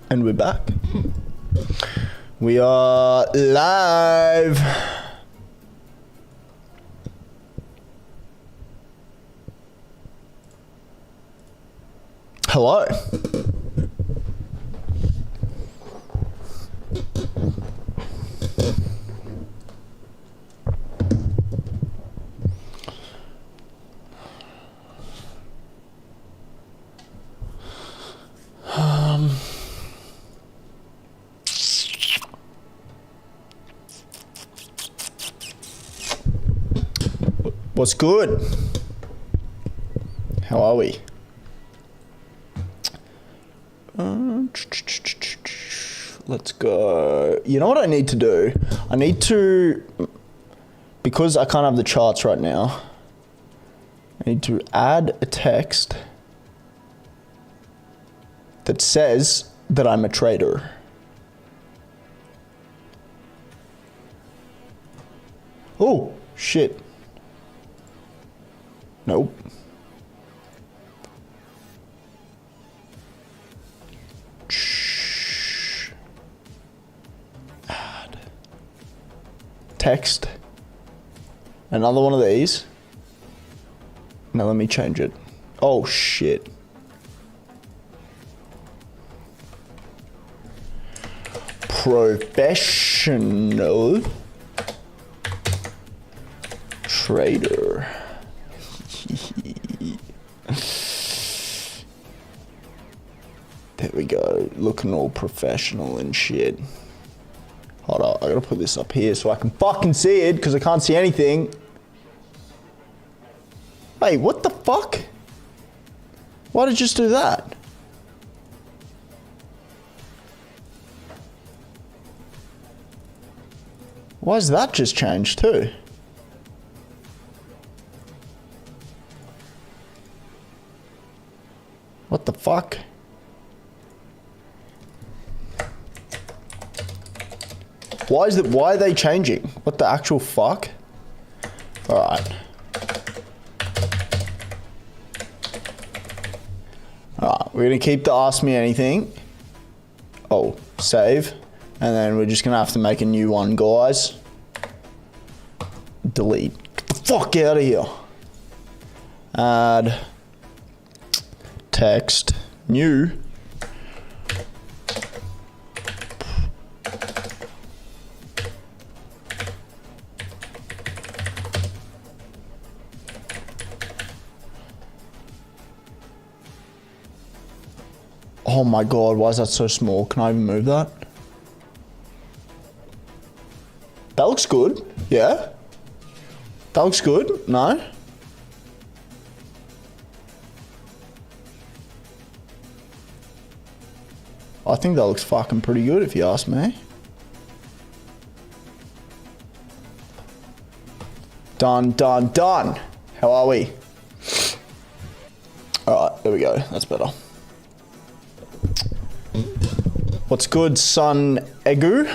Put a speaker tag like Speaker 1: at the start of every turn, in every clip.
Speaker 1: And we're back. We are live. Hello. What's good? How are we? Let's go. You know what I need to do? I need to, because I can't have the charts right now, I need to add a text that says that I'm a trader. Oh, shit. Nope. Add. Text. Another one of these. Now let me change it. Oh shit. Professional trader. There we go, looking all professional and shit. Hold on, I gotta put this up here so I can fucking see it, because I can't see anything. Hey, what the fuck? Why did you just do that? Why has that just changed too? What the fuck? Why are they changing? What the actual fuck? Alright. Alright, we're gonna keep the ask me anything. Oh, save. And then we're just gonna have to make a new one, guys. Delete. Get the fuck out of here. Add. Text. New. Oh my god, why is that so small? Can I even move that? That looks good. Yeah? That looks good. No? I think that looks fucking pretty good if you ask me. Done, done, done. How are we? Alright, there we go. That's better. What's good, son Egu?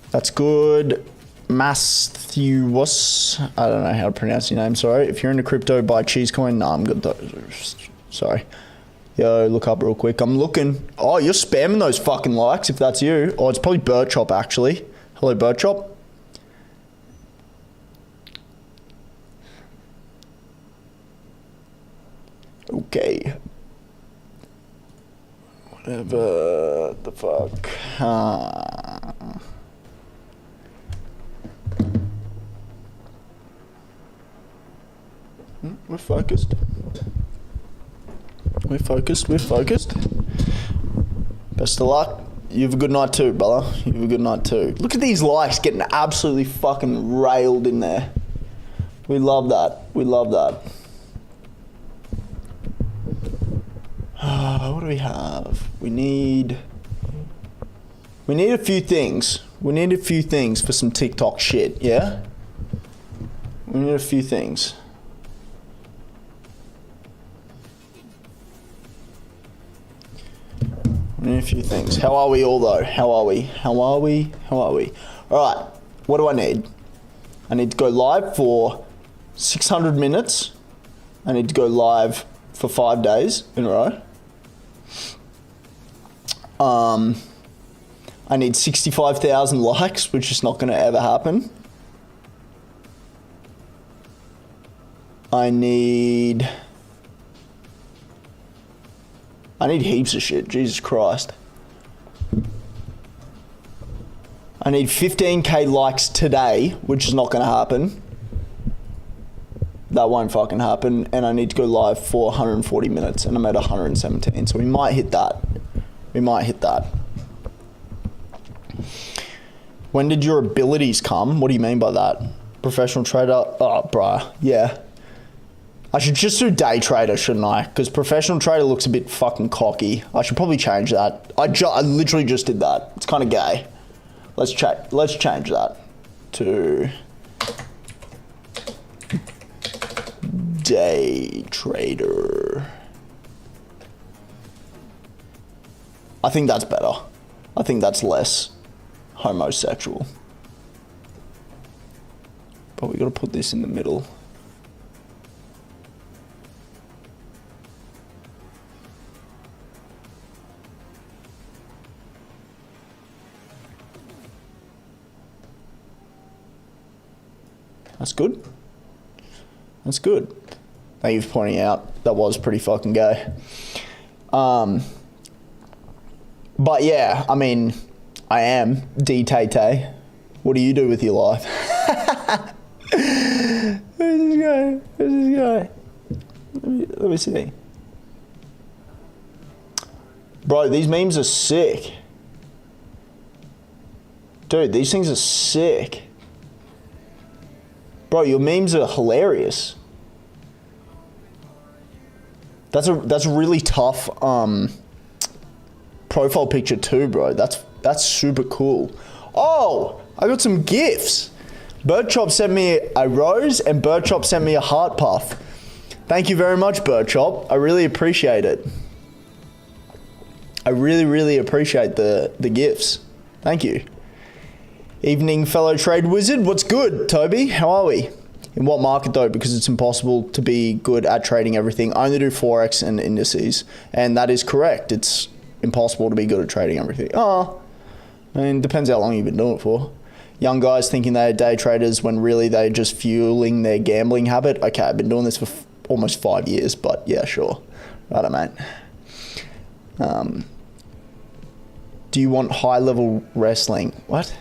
Speaker 1: That's good. Matthews. I don't know how to pronounce your name, sorry. If you're into crypto, buy cheese coin. Nah, I'm good though. Sorry. Yo, look up real quick. I'm looking. Oh, you're spamming those fucking likes if that's you. Oh, it's probably Bird Chop actually. Hello, Bird Chop. Okay. Whatever the fuck. We're focused. We're focused. We're focused. Best of luck. You have a good night too, brother. You have a good night too. Look at these likes getting absolutely fucking railed in there. We love that. We love that. What do we have? We need a few things. We need a few things for some TikTok shit, yeah? We need a few things. We need a few things. How are we all though? How are we? How are we? How are we? Alright, what do I need? I need to go live for 600 minutes. I need to go live for 5 days in a row. I need 65,000 likes, which is not going to ever happen. I need heaps of shit. Jesus Christ. I need 15k likes today, which is not going to happen. That won't fucking happen. And I need to go live for 140 minutes, and I'm at 117. So we might hit that. We might hit that. When did your abilities come? What do you mean by that? Professional trader? Oh, bruh. Yeah. I should just do day trader, shouldn't I? Because professional trader looks a bit fucking cocky. I should probably change that. I literally just did that. It's kind of gay. Let's change that to day trader. I think that's better. I think that's less homosexual. But we got to put this in the middle. That's good. That's good. Thank you for pointing out. That was pretty fucking gay. But yeah, I mean, I am D-Tay-Tay. What do you do with your life? Who's this guy? Who's this guy? Let me see. Bro, these memes are sick. Dude, these things are sick. Bro, your memes are hilarious. That's a really tough profile picture too, bro. That's super cool. Oh, I got some gifts. Birdchop sent me a rose and Birdchop sent me a heart puff. Thank you very much, Birdchop. I really appreciate it. I really appreciate the gifts. Thank you. Evening, fellow trade wizard. What's good, Toby? How are we? In what market though? Because it's impossible to be good at trading everything. I only do Forex and indices. And that is correct. It's impossible to be good at trading everything. Oh, I mean, depends how long you've been doing it for. Young guys thinking they're day traders when really they're just fueling their gambling habit. Okay, I've been doing this for almost 5 years, but yeah, sure. Righto, mate. Do you want high-level wrestling? What?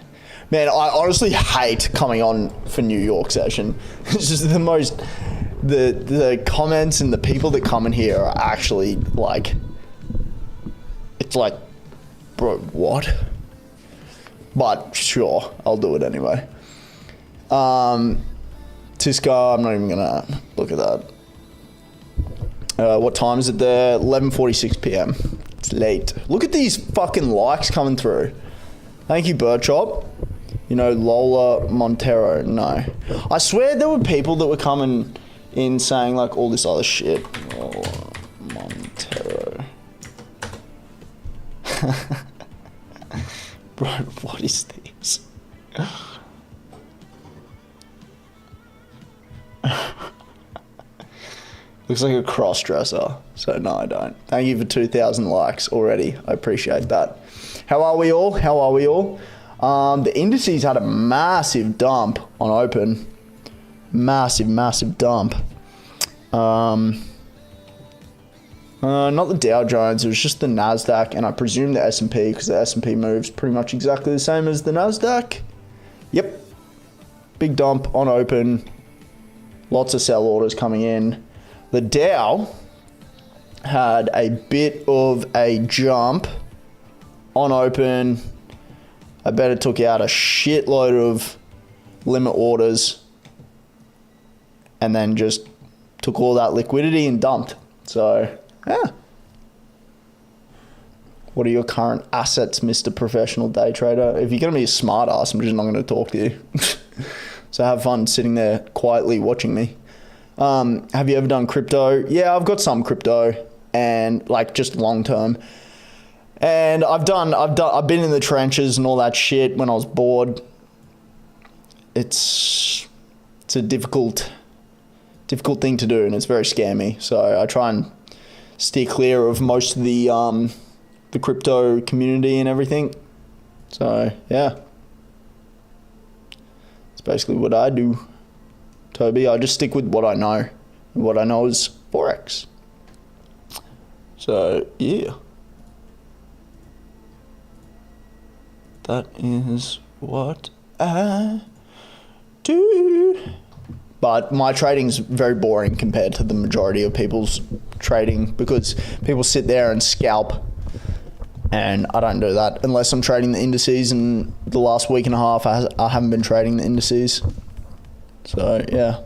Speaker 1: Man, I honestly hate coming on for New York session. It's just the most... The comments and the people that come in here are actually like... It's like, bro, what? But sure, I'll do it anyway. Tisco, I'm not even gonna look at that. What time is it there? 11:46 p.m. It's late. Look at these fucking likes coming through. Thank you, Birdchop. You know, Lola Montero. No. I swear there were people that were coming in saying like all this other shit. Lola Montero. Bro, what is this? Looks like a cross-dresser. So no, I don't. Thank you for 2,000 likes already. I appreciate that. How are we all? How are we all? The indices had a massive dump on open. Massive dump. Not the Dow Jones, it was just the NASDAQ, and I presume the S&P, because the S&P moves pretty much exactly the same as the NASDAQ. Yep. Big dump on open. Lots of sell orders coming in. The Dow had a bit of a jump on open. I bet it took out a shitload of limit orders and then just took all that liquidity and dumped. So, yeah. What are your current assets, Mr. Professional Day Trader? If you're going to be a smart ass, I'm just not going to talk to you. So have fun sitting there quietly watching me. Have you ever done crypto? Yeah, I've got some crypto and like just long term. And I've been in the trenches and all that shit when I was bored. It's a difficult thing to do, and it's very scammy. So I try and steer clear of most of the crypto community and everything. So yeah, it's basically what I do, Toby. I just stick with what I know. And what I know is Forex. So yeah, that is what I do. But my trading's very boring compared to the majority of people's trading, because people sit there and scalp, and I don't do that unless I'm trading the indices, and the last week and a half I haven't been trading the indices. So yeah,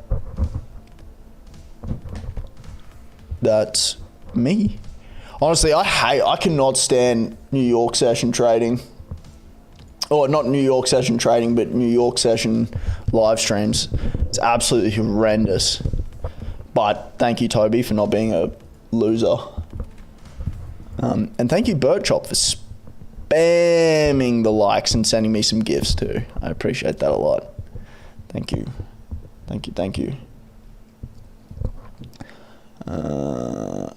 Speaker 1: that's me. Honestly, I cannot stand New York session trading. Or not New York session trading, but New York session live streams. It's absolutely horrendous. But thank you, Toby, for not being a loser. And thank you, Birchop, for spamming the likes and sending me some gifts too. I appreciate that a lot. Thank you. Thank you, thank you.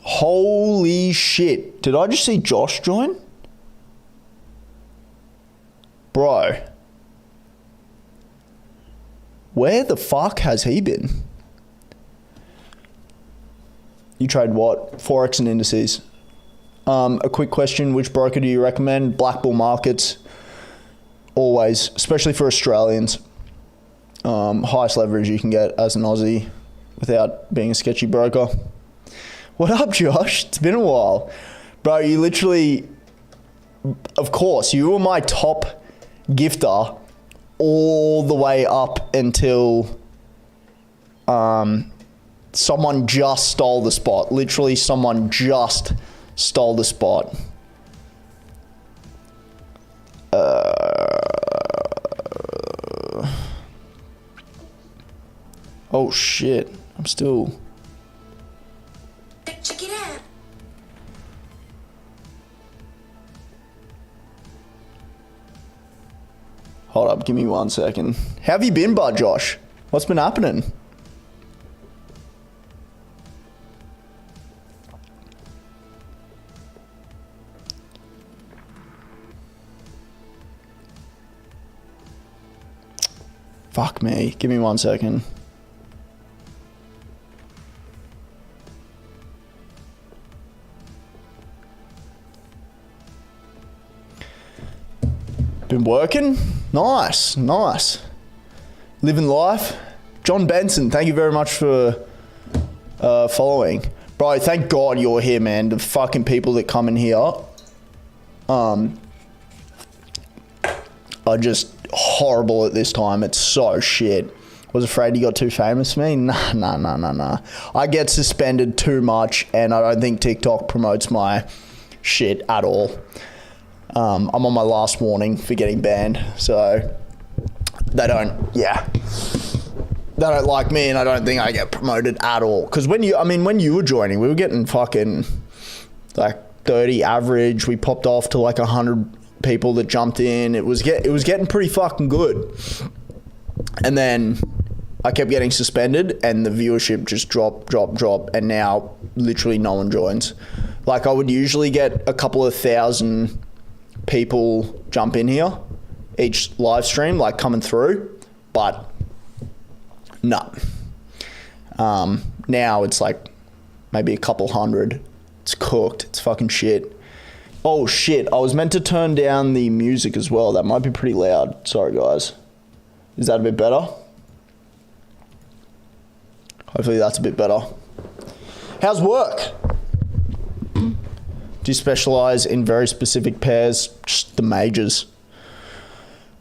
Speaker 1: Holy shit. Did I just see Josh join? Bro, where the fuck has he been? You trade what? Forex and indices. A quick question, which broker do you recommend? Black bull markets, always, especially for Australians. Highest leverage you can get as an Aussie without being a sketchy broker. What up, Josh? It's been a while. Bro, you literally, of course, you were my top gifter all the way up until someone just stole the spot. Literally, someone just stole the spot. Oh shit, I'm still...
Speaker 2: Check it out.
Speaker 1: Hold up, give me 1 second. How have you been, bud, Josh? What's been happening? Fuck me. Give me 1 second. Been working? Nice, nice. Living life. John Benson, thank you very much for following. Bro, thank God you're here, man. The fucking people that come in here are just horrible at this time. It's so shit. Was afraid you got too famous for me? Nah. I get suspended too much, and I don't think TikTok promotes my shit at all. I'm on my last warning for getting banned, so they don't like me, and I don't think I get promoted at all. Because when you were joining, we were getting fucking like 30 average. We popped off to like 100 people that jumped in. It was getting pretty fucking good, and then I kept getting suspended, and the viewership just dropped, and now literally no one joins. Like, I would usually get a couple of thousand people jump in here each live stream, like coming through, but no. Now it's like maybe a couple hundred. It's cooked. It's fucking shit. Oh shit, I was meant to turn down the music as well. That might be pretty loud. Sorry guys. Is that a bit better? Hopefully that's a bit better. How's work? Do you specialize in very specific pairs? Just the majors.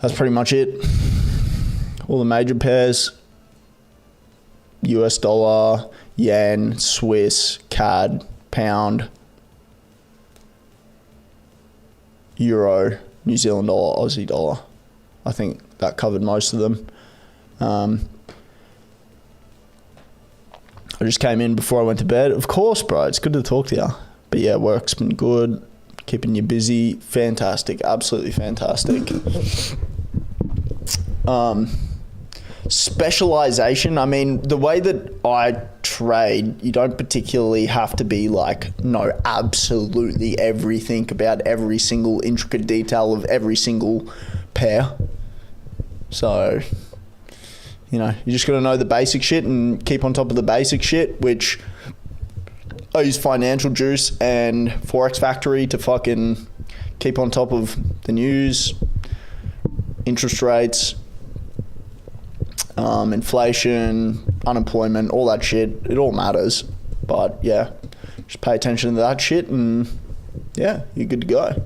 Speaker 1: That's pretty much it. All the major pairs. US dollar, yen, Swiss, CAD, pound, euro, New Zealand dollar, Aussie dollar. I think that covered most of them. I just came in before I went to bed. Of course, bro. It's good to talk to you. But yeah, work's been good. Keeping you busy. Fantastic. Absolutely fantastic. Specialization. I mean, the way that I trade, you don't particularly have to be like, know absolutely everything about every single intricate detail of every single pair. So, you know, you just got to know the basic shit and keep on top of the basic shit, which I use Financial Juice and Forex Factory to fucking keep on top of the news, interest rates, inflation, unemployment, all that shit. It all matters. But yeah, just pay attention to that shit and yeah, you're good to go.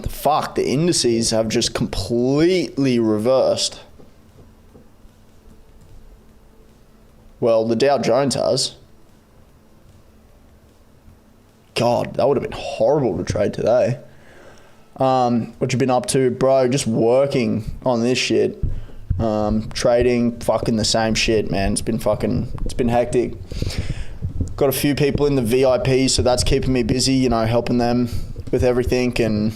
Speaker 1: Fuck, the indices have just completely reversed. Well, the Dow Jones has. God, that would have been horrible to trade today. What you been up to, bro? Just working on this shit. Trading, fucking the same shit, man. It's been hectic. Got a few people in the VIP, so that's keeping me busy, you know, helping them with everything. And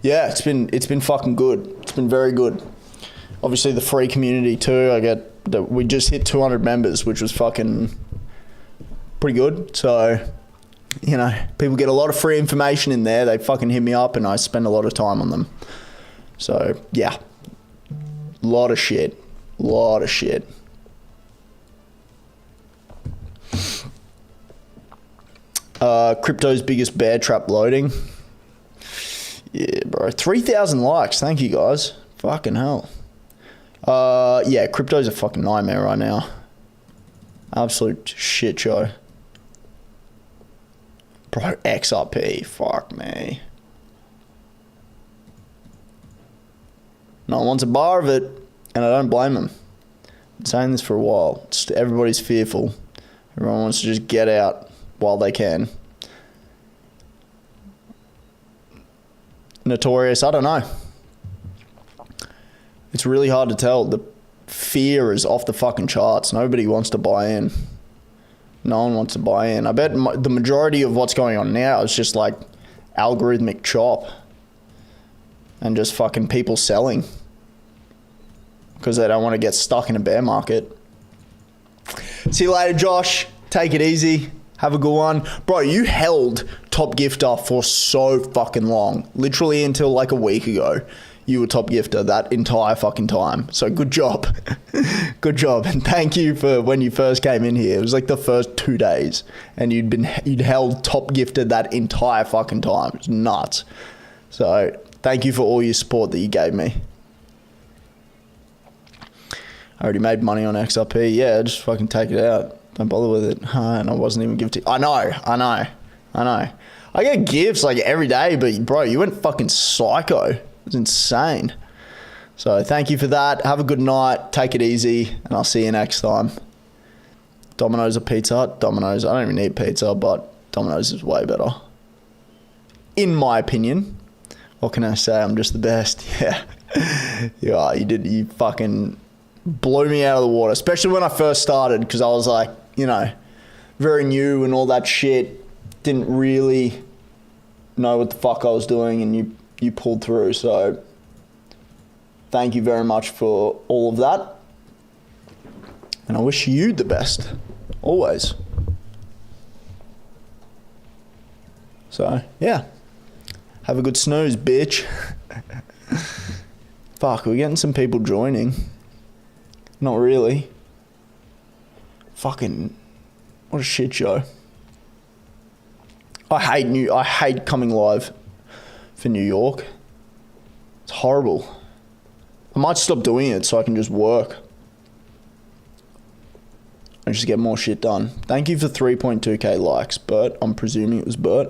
Speaker 1: yeah, it's been fucking good. It's been very good. Obviously the free community too. We just hit 200 members, which was fucking pretty good. So, you know, people get a lot of free information in there. They fucking hit me up and I spend a lot of time on them. So yeah, lot of shit. Crypto's biggest bear trap loading. Yeah, bro. 3,000 likes. Thank you, guys. Fucking hell. Yeah, crypto's a fucking nightmare right now. Absolute shit show. Bro, XRP. Fuck me. No one wants a bar of it, and I don't blame them. I've been saying this for a while. Everybody's fearful. Everyone wants to just get out while they can. Notorious, I don't know. It's really hard to tell. The fear is off the fucking charts. Nobody wants to buy in. No one wants to buy in. I bet the majority of what's going on now is just like algorithmic chop and just fucking people selling because they don't want to get stuck in a bear market. See you later, Josh. Take it easy. Have a good one. Bro, you held top gifter for so fucking long. Literally until like a week ago. You were top gifter that entire fucking time. So good job. Good job. And thank you for when you first came in here. It was like the first 2 days and you'd held top gifter that entire fucking time. It's nuts. So thank you for all your support that you gave me. I already made money on XRP. Yeah, just fucking take it out. Don't bother with it. And I wasn't even gifted. I know. I get gifts like every day, but bro, you went fucking psycho. It's insane. So thank you for that. Have a good night. Take it easy. And I'll see you next time. Domino's or Pizza Hut? Domino's. I don't even eat pizza, but Domino's is way better. In my opinion. What can I say? I'm just the best. Yeah. Yeah, you fucking blew me out of the water. Especially when I first started, because I was like, you know, very new and all that shit. Didn't really know what the fuck I was doing, and you pulled through. So thank you very much for all of that. And I wish you the best. Always. So, yeah. Have a good snooze, bitch. Fuck, we're getting some people joining. Not really. Fucking, what a shit show. I hate coming live for New York. It's horrible. I might stop doing it so I can just work and just get more shit done. Thank you for 3.2k likes, Bert. I'm presuming it was Bert.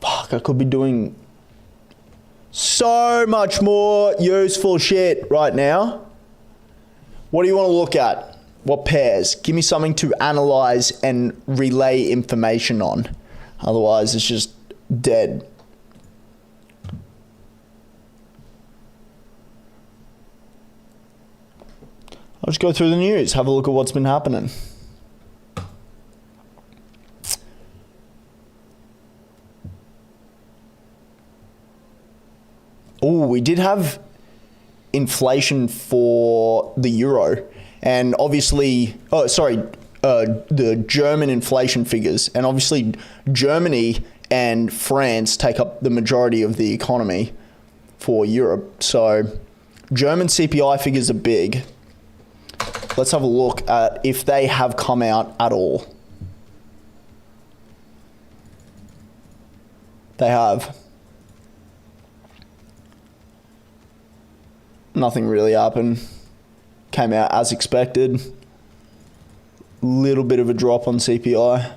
Speaker 1: Fuck, I could be doing so much more useful shit right now. What do you want to look at? What pairs? Give me something to analyze and relay information on. Otherwise, it's just dead. I'll just go through the news, have a look at what's been happening. Oh, we did have inflation for the euro, and obviously, the German inflation figures, and obviously Germany and France take up the majority of the economy for Europe. So German CPI figures are big. Let's have a look at if they have come out at all. They have. Nothing really happened. Came out as expected. Little bit of a drop on CPI.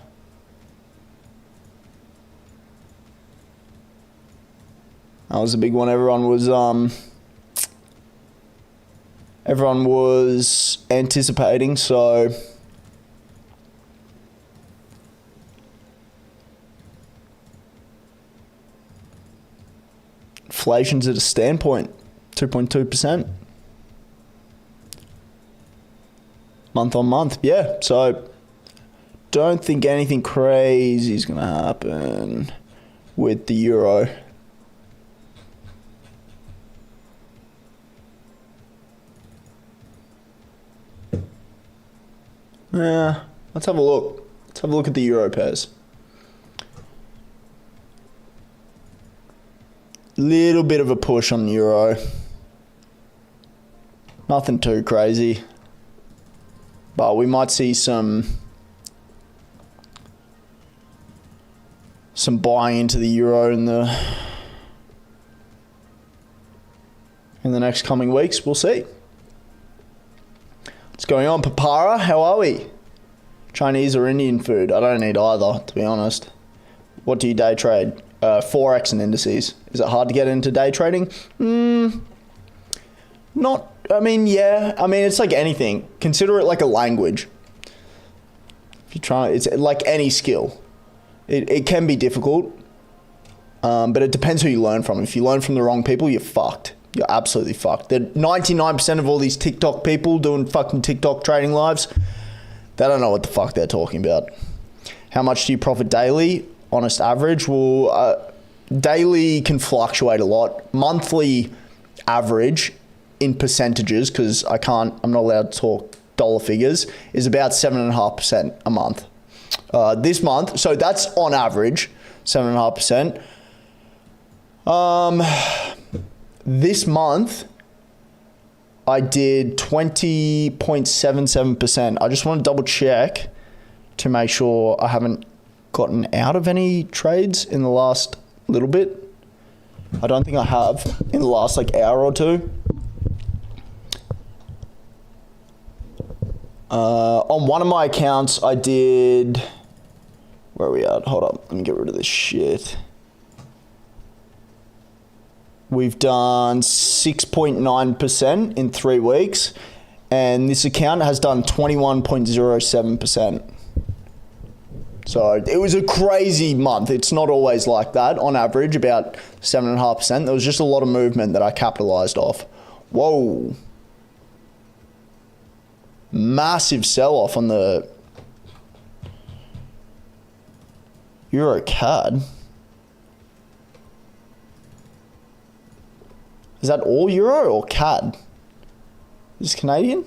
Speaker 1: That was a big one. Everyone was anticipating, so inflation's at a standpoint, 2.2%. Month on month, yeah. So don't think anything crazy is going to happen with the euro. Yeah, let's have a look. Let's have a look at the euro pairs. Little bit of a push on the euro. Nothing too crazy. But we might see some buying into the euro in the next coming weeks. We'll see. What's going on, Papara? How are we? Chinese or Indian food? I don't eat either, to be honest. What do you day trade? Forex and indices. Is it hard to get into day trading? Not. I mean, yeah. I mean, it's like anything. Consider it like a language. If you try, it's like any skill. It can be difficult, but it depends who you learn from. If you learn from the wrong people, you're fucked. You're absolutely fucked. The 99% of all these TikTok people doing fucking TikTok trading lives, they don't know what the fuck they're talking about. How much do you profit daily? Honest average? Well, daily can fluctuate a lot. Monthly average in percentages, because I'm not allowed to talk dollar figures, is about 7.5% a month. This month, so that's on average, 7.5%. This month, I did 20.77%. I just want to double check to make sure I haven't gotten out of any trades in the last little bit. I don't think I have in the last like hour or two. On one of my accounts, I did... Where are we at? Hold up. Let me get rid of this shit. We've done 6.9% in 3 weeks, and this account has done 21.07%. So it was a crazy month. It's not always like that. On average, about 7.5%. There was just a lot of movement that I capitalized off. Whoa. Massive sell-off on the Euro CAD. Is that all Euro or CAD? Is this Canadian?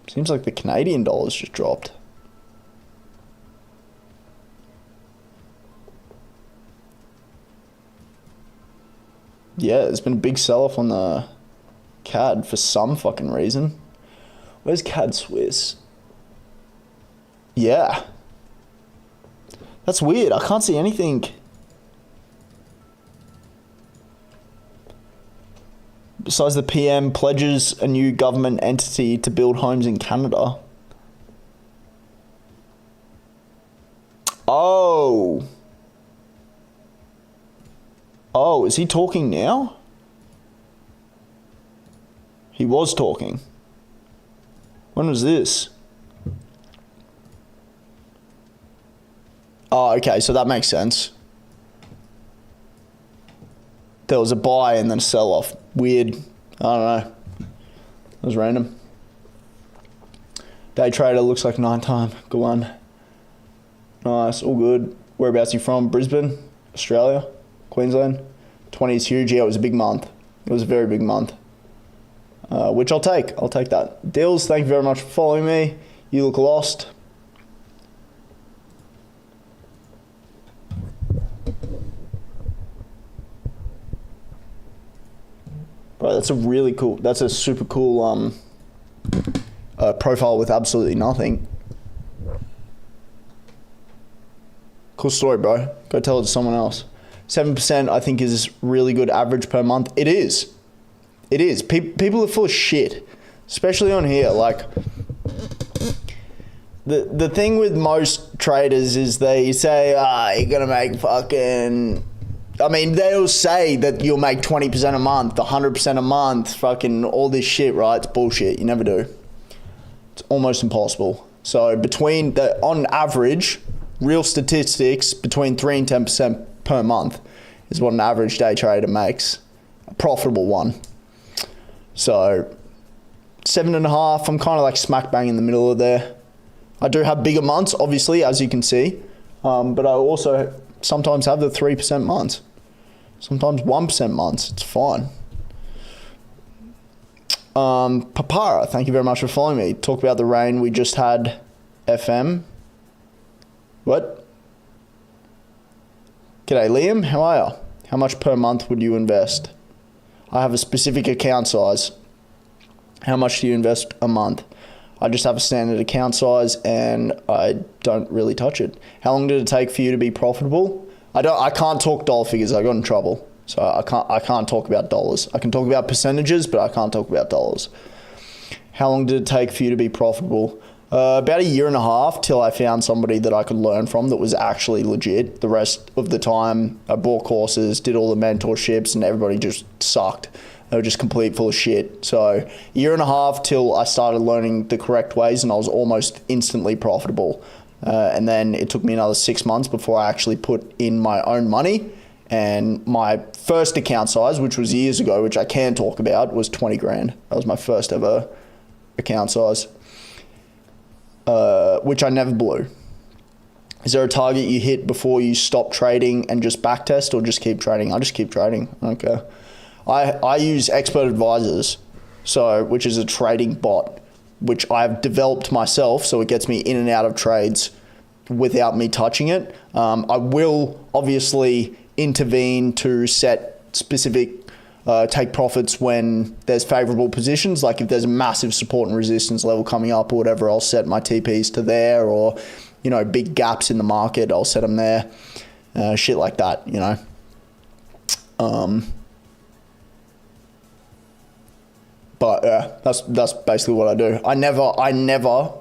Speaker 1: Seems like the Canadian dollar's just dropped. Yeah, there's been a big sell-off on the CAD for some fucking reason. Where's CAD Swiss? Yeah. That's weird. I can't see anything. Besides the PM pledges a new government entity to build homes in Canada. Oh. Oh, is he talking now? He was talking. When was this? Oh, okay, so that makes sense. There was a buy and then a sell-off. Weird. I don't know. That was random. Day trader looks like nighttime. Good one. Nice, all good. Whereabouts are you from? Brisbane, Australia, Queensland. 20 is huge. Yeah, it was a big month. It was a very big month. Which I'll take. I'll take that. Dills, thank you very much for following me. You look lost. Bro, that's a super cool profile with absolutely nothing. Cool story, bro. Go tell it to someone else. 7% I think is really good average per month. It is. It is. People are full of shit, especially on here. Like, the thing with most traders is they say, you're going to make fucking... I mean, they'll say that you'll make 20% a month, 100% a month, fucking all this shit, right? It's bullshit. You never do. It's almost impossible. So on average, real statistics, between 3 and 10% per month is what an average day trader makes. A profitable one. So 7.5, I'm kind of like smack bang in the middle of there. I do have bigger months, obviously, as you can see. But I also sometimes have the 3% months. Sometimes 1% months. It's fine. Papara, thank you very much for following me. Talk about the rain we just had. FM. What? G'day, Liam. How are you? How much per month would you invest? I have a specific account size. How much do you invest a month? I just have a standard account size and I don't really touch it. How long did it take for you to be profitable? I can't talk dollar figures. I got in trouble. So I can't talk about dollars. I can talk about percentages, but I can't talk about dollars. How long did it take for you to be profitable? About 1.5 years till I found somebody that I could learn from that was actually legit. The rest of the time, I bought courses, did all the mentorships, and everybody just sucked. They were just complete full of shit. So 1.5 years till I started learning the correct ways, and I was almost instantly profitable. And then it took me another 6 months before I actually put in my own money. And my first account size, which was years ago, which I can talk about, was 20 grand. That was my first ever account size, which I never blew. Is there a target you hit before you stop trading and just backtest, or just keep trading? I just keep trading. Okay. I use Expert Advisors, which is a trading bot, which I've developed myself, so it gets me in and out of trades without me touching it. I will obviously intervene to set specific take profits when there's favorable positions. Like if there's a massive support and resistance level coming up or whatever, I'll set my TPs to there, or big gaps in the market, I'll set them there. Shit like that, But yeah, that's basically what I do. I never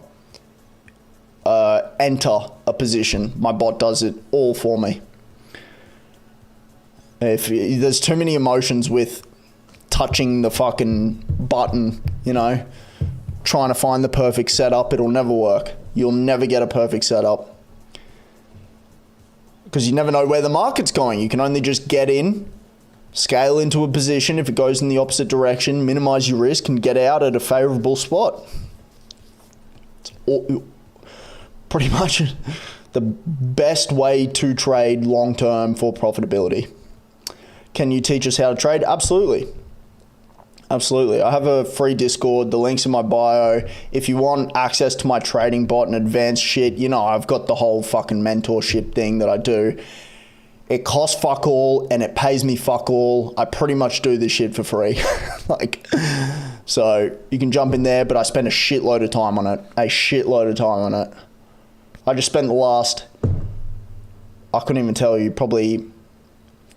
Speaker 1: enter a position. My bot does it all for me. If there's too many emotions with touching the fucking button, trying to find the perfect setup, it'll never work. You'll never get a perfect setup because you never know where the market's going. You can only just get in, scale into a position. If it goes in the opposite direction, minimize your risk and get out at a favorable spot. It's pretty much the best way to trade long-term for profitability. Can you teach us how to trade? Absolutely. Absolutely. I have a free Discord. The link's in my bio. If you want access to my trading bot and advanced shit, I've got the whole fucking mentorship thing that I do. It costs fuck all and it pays me fuck all. I pretty much do this shit for free. So you can jump in there, but I spend a shitload of time on it. I just spent the last, I couldn't even tell you, probably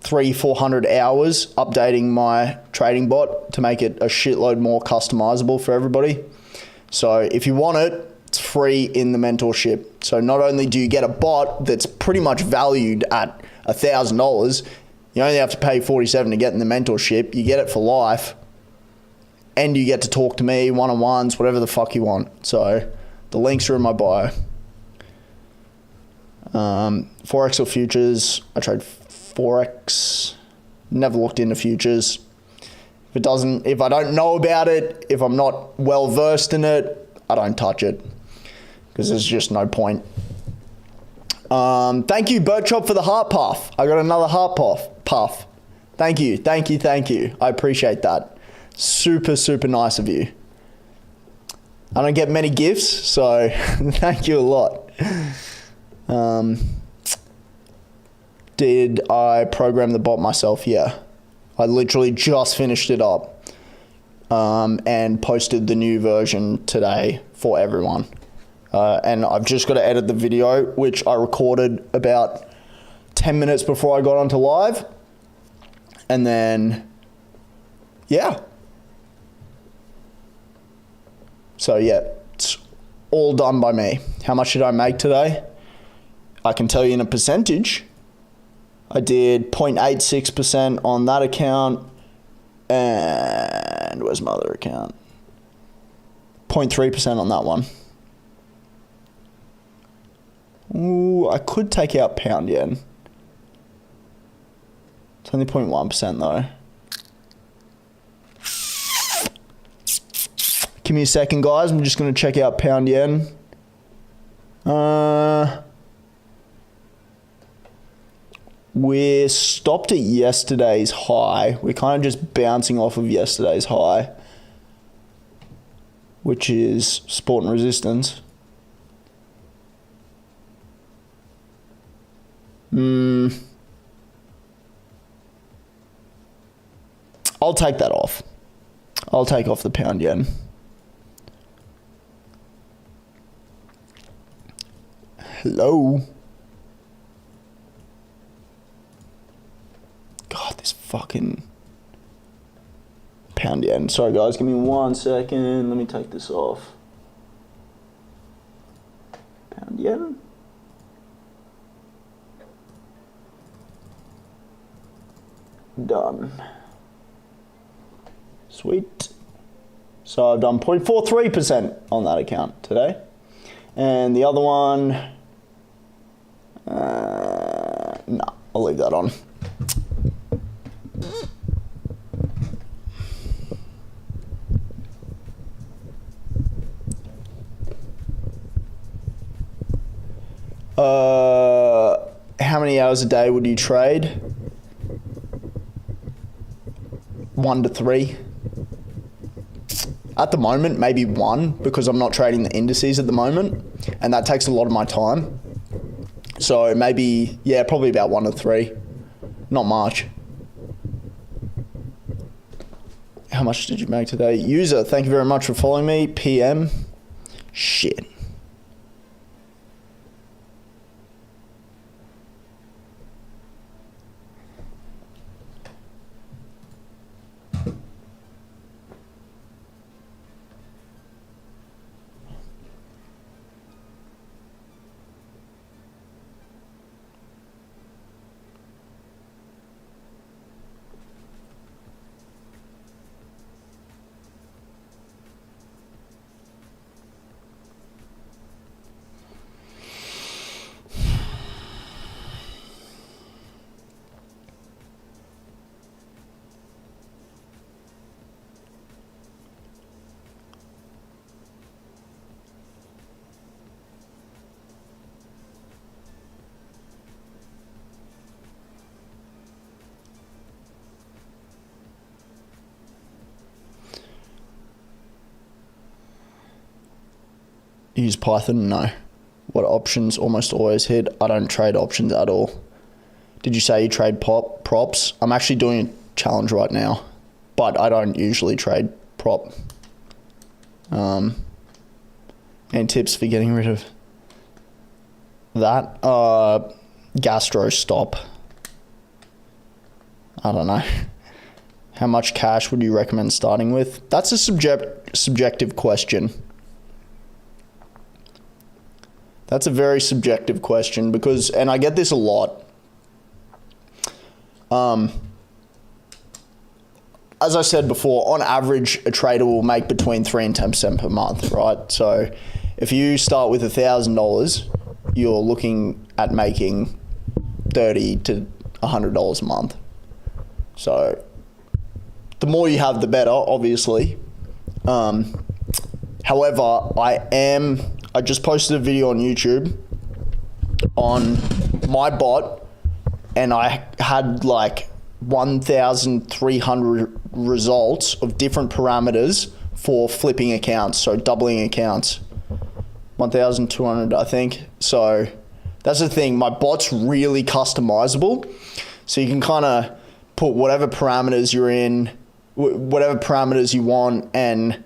Speaker 1: 300-400 hours updating my trading bot to make it a shitload more customizable for everybody. So if you want it, it's free in the mentorship. So not only do you get a bot that's pretty much valued at $1,000, you only have to pay $47 to get in the mentorship. You get it for life, and you get to talk to me one-on-ones, whatever the fuck you want. So the links are in my bio. Forex or futures? I trade Forex. Never looked into futures. If I don't know about it, if I'm not well versed in it, I don't touch it because there's just no point. Thank you, Bird Chop, for the heart puff. I got another heart puff. Thank you. I appreciate that. Super, super nice of you. I don't get many gifts, so thank you a lot. Did I program the bot myself? Yeah. I literally just finished it up and posted the new version today for everyone. And I've just got to edit the video, which I recorded about 10 minutes before I got onto live. And then, yeah. So yeah, it's all done by me. How much did I make today? I can tell you in a percentage. I did 0.86% on that account. And where's my other account? 0.3% on that one. Ooh, I could take out pound yen. It's only 0.1% though. Give me a second, guys. I'm just going to check out pound yen. We're stopped at yesterday's high. We're kind of just bouncing off of yesterday's high, which is support and resistance. I'll take that off. I'll take off the pound yen. Hello. God, this fucking pound yen. Sorry guys, give me 1 second. Let me take this off. Pound yen. Done. Sweet. So I've done 0.43% on that account today. And the other one, no, I'll leave that on. How many hours a day would you trade? 1 to 3. At the moment, maybe 1, because I'm not trading the indices at the moment, and that takes a lot of my time. So maybe, yeah, probably about 1 to 3. Not much. How much did you make today? User, thank you very much for following me. PM. Shit. Use Python? No. What options almost always hit? I don't trade options at all. Did you say you trade props? I'm actually doing a challenge right now, but I don't usually trade prop. Any tips for getting rid of that? Gastro stop. I don't know. How much cash would you recommend starting with? That's a subjective question. That's a very subjective question because, and I get this a lot. As I said before, on average, a trader will make between 3 and 10% per month, right? So if you start with $1,000, you're looking at making $30 to $100 a month. So the more you have, the better, obviously. However, I just posted a video on YouTube on my bot, and I had like 1,300 results of different parameters for flipping accounts, so doubling accounts. 1,200, I think. So that's the thing. My bot's really customizable, so you can kind of put whatever parameters you're in, whatever parameters you want, and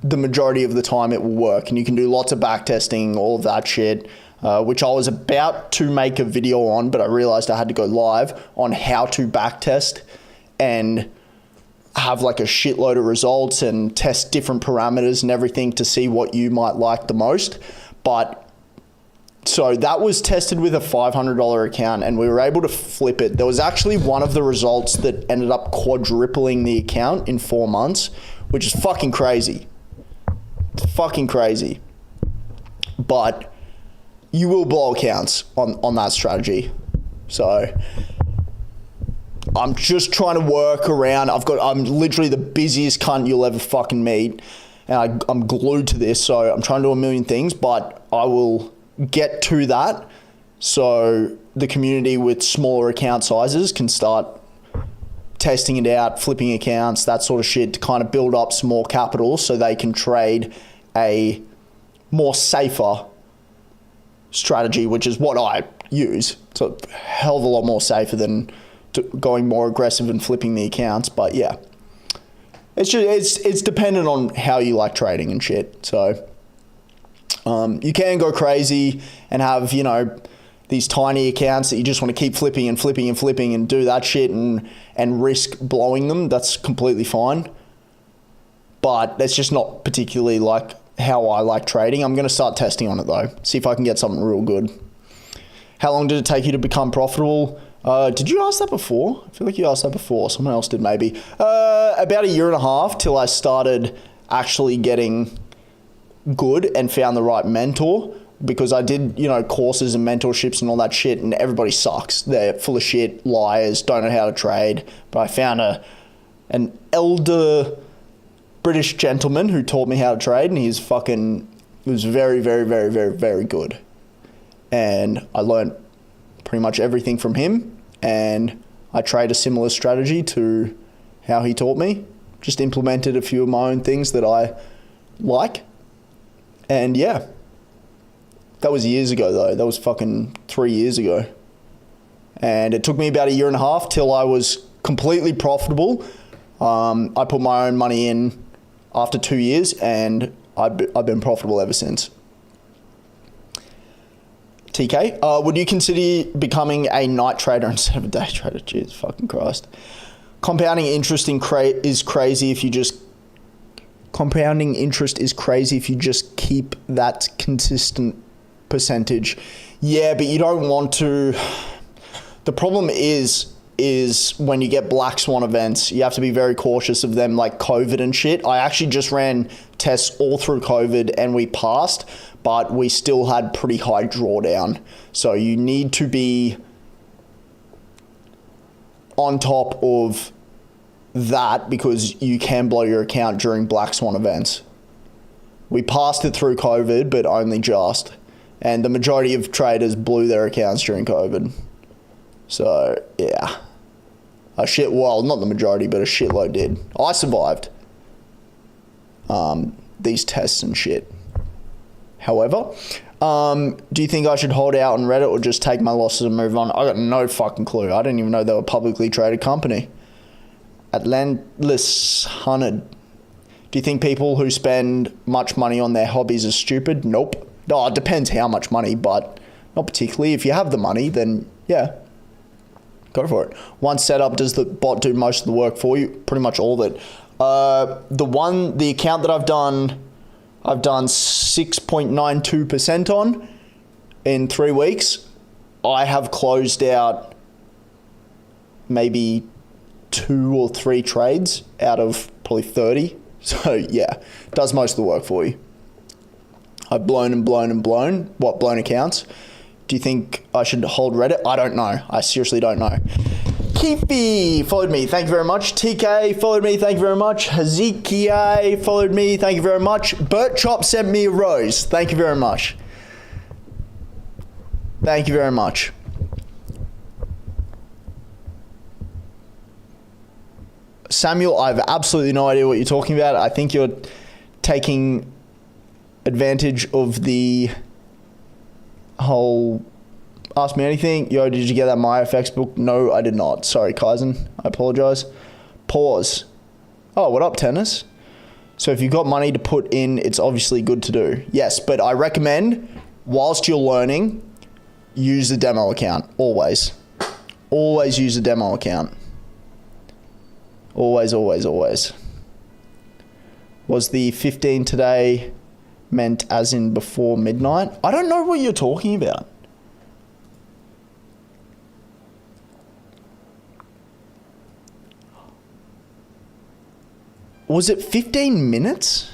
Speaker 1: the majority of the time it will work. And you can do lots of back testing, all of that shit, which I was about to make a video on, but I realized I had to go live on how to back test and have like a shitload of results and test different parameters and everything to see what you might like the most. But so that was tested with a $500 account, and we were able to flip it. There was actually one of the results that ended up quadrupling the account in 4 months, which is fucking crazy. It's fucking crazy. But you will blow accounts on that strategy. So I'm just trying to work around. I'm literally the busiest cunt you'll ever fucking meet, and I'm glued to this. So I'm trying to do a million things, but I will get to that so the community with smaller account sizes can start testing it out, flipping accounts, that sort of shit, to kind of build up some more capital so they can trade a more safer strategy, which is what I use. It's a hell of a lot more safer than going more aggressive and flipping the accounts. But yeah, it's dependent on how you like trading and shit. So you can go crazy and have, you know, these tiny accounts that you just want to keep flipping and flipping and flipping and do that shit and risk blowing them. That's completely fine. But that's just not particularly like how I like trading. I'm going to start testing on it though. See if I can get something real good. How long did it take you to become profitable? Did you ask that before? I feel like you asked that before. Someone else did maybe. About a year and a half till I started actually getting good and found the right mentor, because I did, you know, courses and mentorships and all that shit, and everybody sucks. They're full of shit, liars, don't know how to trade. But I found an elder British gentleman who taught me how to trade, and he was very, very, very, very, very good. And I learned pretty much everything from him, and I trade a similar strategy to how he taught me. Just implemented a few of my own things that I like. And yeah, that was years ago though. That was fucking 3 years ago. And it took me about a year and a half till I was completely profitable. I put my own money in after 2 years, and I've been profitable ever since. TK, would you consider becoming a night trader instead of a day trader? Jesus fucking Christ. Compounding interest is crazy if you just keep that consistent percentage. Yeah, but you don't want to. The problem is when you get black swan events, you have to be very cautious of them, like COVID and shit. I actually just ran tests all through COVID and we passed, but we still had pretty high drawdown. So you need to be on top of that, because you can blow your account during black swan events. We passed it through COVID, but only just. And the majority of traders blew their accounts during COVID. So, yeah. Well, not the majority, but a shitload did. I survived these tests and shit. However, do you think I should hold out on Reddit or just take my losses and move on? I got no fucking clue. I didn't even know they were a publicly traded company. Atlantis Hunted. Do you think people who spend much money on their hobbies are stupid? Nope. No, it depends how much money, but not particularly. If you have the money, then yeah, go for it. Once set up, does the bot do most of the work for you? Pretty much all of it. The account that I've done 6.92% on in 3 weeks. I have closed out maybe 2 or 3 trades out of probably 30. So yeah, does most of the work for you. I've blown and blown and blown. What, blown accounts? Do you think I should hold Reddit? I don't know. I seriously don't know. Keefe followed me. Thank you very much. TK followed me. Thank you very much. Hazikiai followed me. Thank you very much. Bert Chop sent me a rose. Thank you very much. Thank you very much. Samuel, I have absolutely no idea what you're talking about. I think you're taking advantage of the whole ask me anything. Yo, did you get that MyFX book? No, I did not. Sorry, Kaizen. I apologize. Pause. Oh, what up, tennis? So if you've got money to put in, it's obviously good to do. Yes, but I recommend, whilst you're learning, use the demo account. Always. Always use the demo account. Always, always, always. Was the 15 today meant as in before midnight? I don't know what you're talking about. Was it 15 minutes?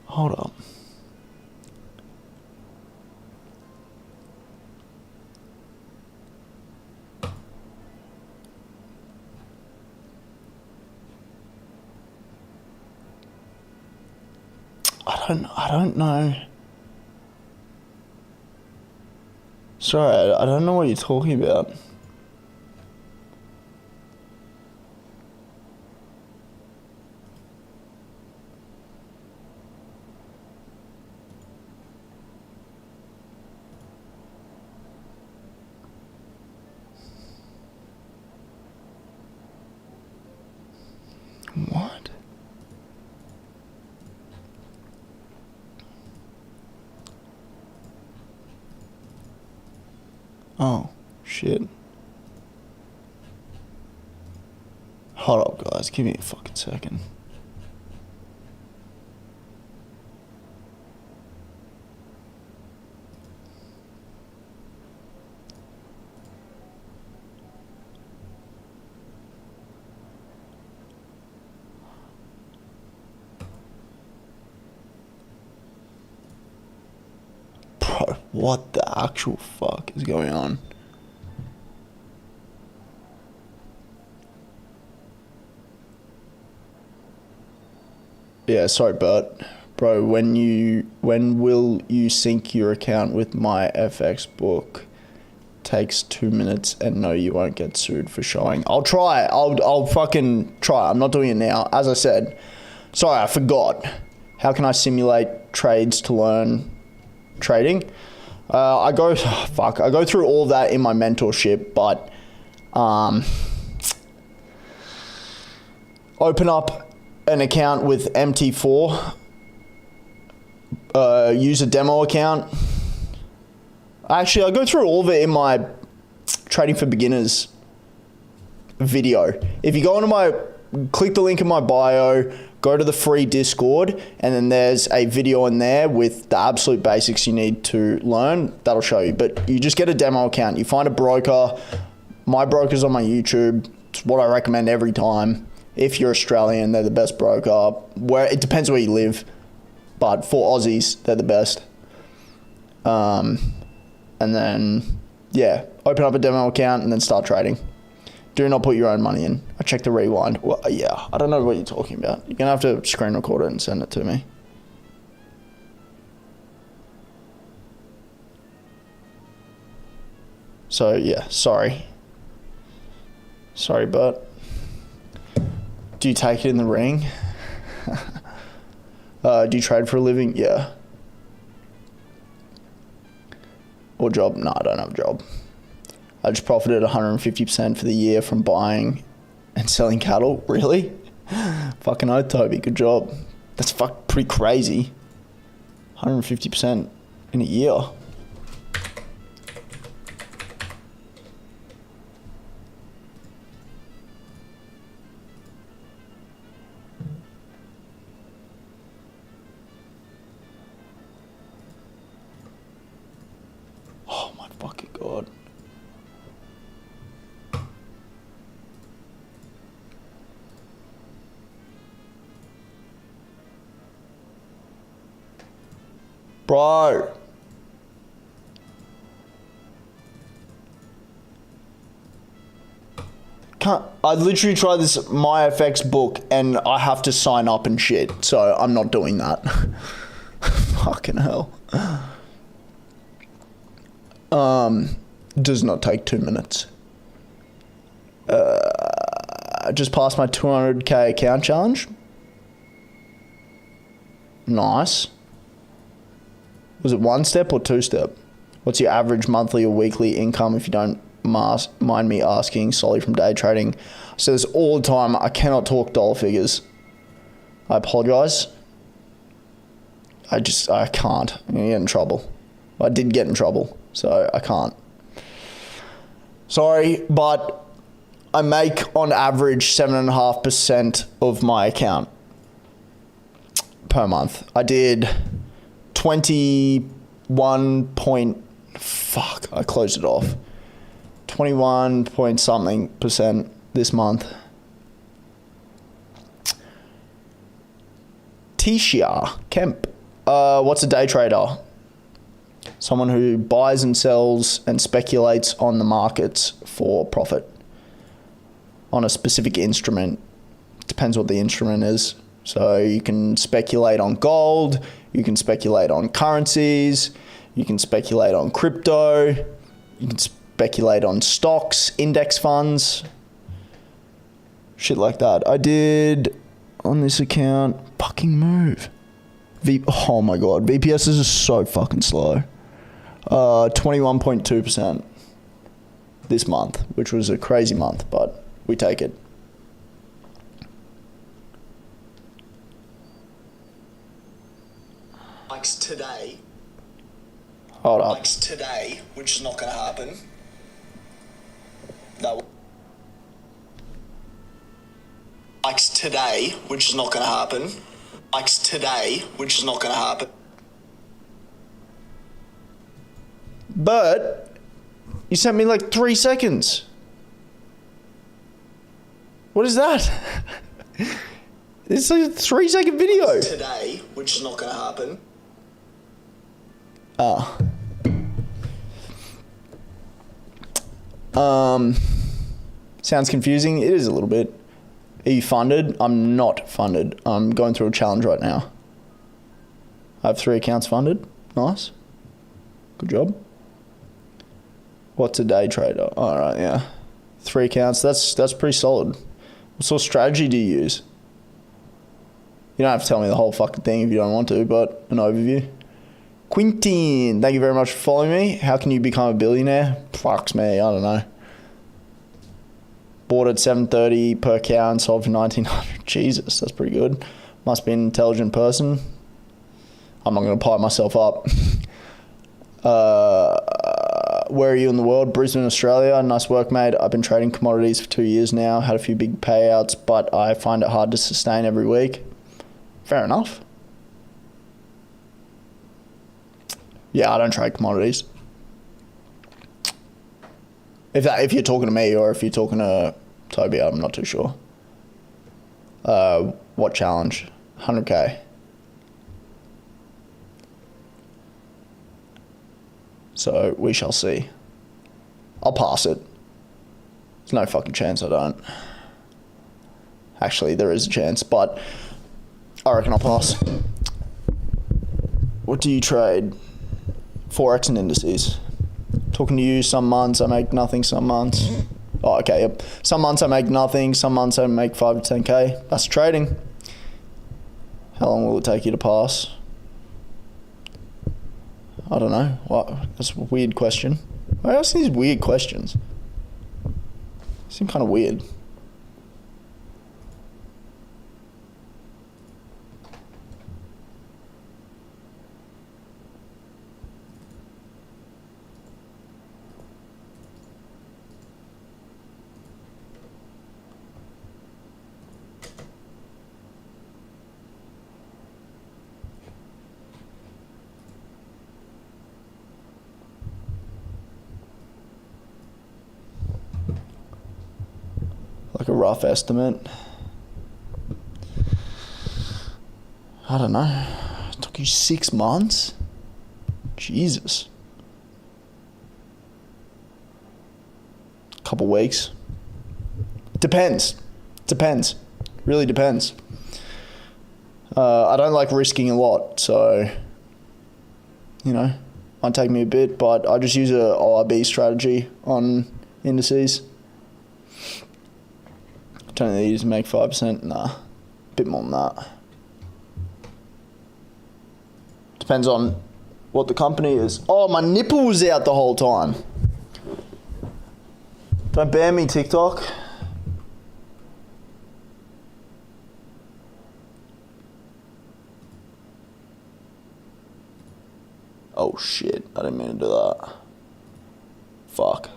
Speaker 1: Hold up. I don't know. Sorry, I don't know what you're talking about. What? Oh, shit. Hold up, guys. Give me a fucking second. Bro, what the actual fuck is going on? Yeah, sorry, Bert. Bro, when will you sync your account with my FX book? Takes 2 minutes and no, you won't get sued for showing. I'll try. I'll fucking try. I'm not doing it now. As I said, sorry, I forgot. How can I simulate trades to learn trading? I go through all of that in my mentorship, but open up an account with MT4, use a demo account. Actually, I go through all of it in my Trading for Beginners video. If you go click the link in my bio, go to the free Discord, and then there's a video in there with the absolute basics you need to learn. That'll show you. But you just get a demo account. You find a broker. My broker's on my YouTube. It's what I recommend every time. If you're Australian, they're the best broker. It depends where you live, but for Aussies, they're the best. And then, yeah, open up a demo account and then start trading. Do not put your own money in. I checked the rewind. Well, yeah, I don't know what you're talking about. You're going to have to screen record it and send it to me. So, yeah, sorry. Sorry, but do you take it in the ring? Do you trade for a living? Yeah. Or job? No, I don't have a job. I just profited 150% for the year from buying and selling cattle. Really? Fucking oath, Toby. Good job. That's pretty crazy. 150% in a year. Oh my fucking God. Bro. I literally tried this MyFX book and I have to sign up and shit. So I'm not doing that. Fucking hell. Does not take 2 minutes. I just passed my 200k account challenge. Nice. Was it 1 step or 2 step? What's your average monthly or weekly income if you don't mind me asking, solely from day trading? I say this all the time. I cannot talk dollar figures. I apologize. I can't. I'm gonna get in trouble. I did get in trouble, so I can't. Sorry, but I make on average 7.5% of my account per month. I did 21 point, fuck, I closed it off. 21 point something percent this month. Tisha Kemp. What's a day trader? Someone who buys and sells and speculates on the markets for profit on a specific instrument. Depends what the instrument is. So you can speculate on gold, you can speculate on currencies, you can speculate on crypto, you can speculate on stocks, index funds, shit like that. I did on this account, fucking move. Oh my god, VPS is so fucking slow. 21.2% this month, which was a crazy month, but we take it. Likes today. Hold up. Likes today, which is not going to happen. That likes today, which is not going to happen. Likes today, which is not going to happen. But you sent me like 3 seconds. What is that? It's like a 3-second video. Today, which is not going to happen. Sounds confusing. It is a little bit. Are you funded? I'm not funded. I'm going through a challenge right now. I have 3 accounts funded. Nice. Good job. What's a day trader? All right, yeah. 3 accounts. That's pretty solid. What sort of strategy do you use? You don't have to tell me the whole fucking thing if you don't want to, but an overview. Quintin, thank you very much for following me. How can you become a billionaire? Fucks me, I don't know. Bought at 730 per cow and sold for 1900. Jesus, that's pretty good. Must be an intelligent person. I'm not going to pipe myself up. Where are you in the world? Brisbane, Australia. Nice work, mate. I've been trading commodities for 2 years now. Had a few big payouts, but I find it hard to sustain every week. Fair enough. Yeah, I don't trade commodities. If you're talking to me or if you're talking to Toby, I'm not too sure. What challenge? 100k. So we shall see. I'll pass it. There's no fucking chance I don't. Actually, there is a chance, but I reckon I'll pass. What do you trade? Forex and indices. Talking to you, some months I make nothing, some months. Oh, okay, yep. Some months I make nothing, some months I make 5 to 10k. That's trading. How long will it take you to pass? I don't know. What? That's a weird question. Why ask these weird questions? They seem kind of weird. Like a rough estimate. I don't know. It took you 6 months? Jesus. Couple weeks. Depends. Really depends. I don't like risking a lot, so, you know, might take me a bit, but I just use a ORB strategy on indices. Don't need to make 5%. Nah, a bit more than that. Depends on what the company is. Oh, my nipple was out the whole time. Don't ban me, TikTok. Oh shit, I didn't mean to do that. Fuck.